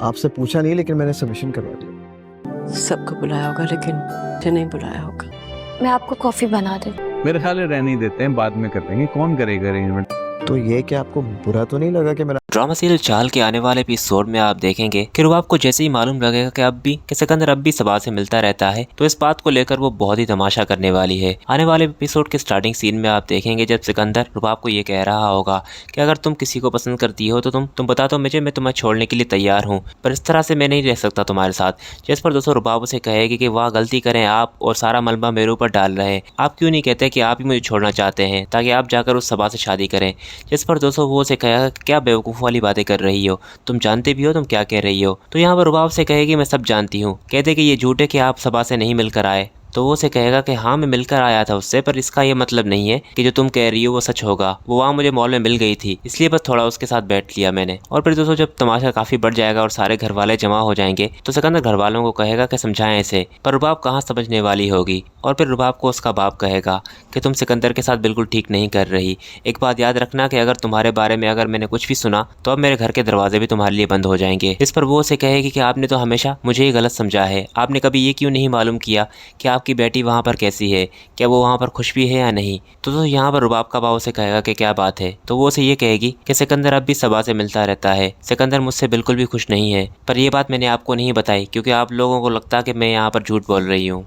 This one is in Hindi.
आपसे पूछा नहीं लेकिन मैंने सबमिशन करवा दिया। सबको बुलाया होगा लेकिन मुझे नहीं बुलाया होगा। मैं आपको कॉफी बना दे। मेरे ख्याल है रहने ही देते हैं, बाद में कर लेंगे। कौन करेगा अरेंजमेंट? तो ये क्या आपको बुरा तो नहीं लगा कि मेरा ड्रामा सीरियल चाल के आने वाले एपिसोड में आप देखेंगे कि रुबाब को जैसे ही मालूम लगेगा कि सिकंदर अब भी सबा से मिलता रहता है, तो इस बात को लेकर वो बहुत ही तमाशा करने वाली है। आने वाले एपिसोड के स्टार्टिंग सीन में आप देखेंगे जब सिकंदर रुबाब को ये कह रहा होगा कि अगर तुम किसी को पसंद करती हो तो तुम बता दो मुझे, मैं तुम्हें छोड़ने के लिए तैयार हूँ, पर इस तरह से मैं नहीं रह सकता तुम्हारे साथ। जिस पर दोस्तों रुबाब उसे कहेगी कि वाह गलती करें आप और सारा मलबा मेरे ऊपर डाल रहे हैं, आप क्यों नहीं कहते कि आप ही मुझे छोड़ना चाहते हैं ताकि आप जाकर उस सबा से शादी करें। जिस पर दोस्तों वो उसे कहेगा क्या बेवकूफ़ वाली बातें कर रही हो, तुम जानते भी हो तुम क्या कह रही हो। तो यहाँ पर रुबाब से कहेगी मैं सब जानती हूँ। कहते कि ये झूठ है कि आप सबा से नहीं मिलकर आए। तो वो उसे कहेगा कि हाँ मैं मिलकर आया था उससे, पर इसका ये मतलब नहीं है कि जो तुम कह रही हो वो सच होगा। वो वहाँ मुझे मॉल में मिल गई थी, इसलिए बस थोड़ा उसके साथ बैठ लिया मैंने। और फिर दोस्तों जब तमाशा काफ़ी बढ़ जाएगा और सारे घर वाले जमा हो जाएंगे तो सिकंदर घर वालों को कहेगा कि समझाएं इसे, पर रुबाब कहाँ समझने वाली होगी। और फिर रुबाब को उसका बाप कहेगा कि तुम सिकंदर के साथ बिल्कुल ठीक नहीं कर रही। एक बात याद रखना कि अगर तुम्हारे बारे में अगर मैंने कुछ भी सुना तो अब मेरे घर के दरवाजे भी तुम्हारे लिए बंद हो जाएंगे। इस पर वो उसे कहेगी कि आपने तो हमेशा मुझे ही गलत समझा है, आपने कभी ये क्यों नहीं मालूम किया कि आपकी बेटी वहाँ पर कैसी है, क्या वो वहाँ पर खुश भी है या नहीं। तो यहाँ पर रुबाब का बाप उसे कहेगा कि क्या बात है। तो वो उसे ये कहेगी कि सिकंदर अब भी सबा से मिलता रहता है, सिकंदर मुझसे बिल्कुल भी खुश नहीं है, पर यह बात मैंने आपको नहीं बताई क्योंकि आप लोगों को लगता कि मैं यहाँ पर झूठ बोल रही हूँ।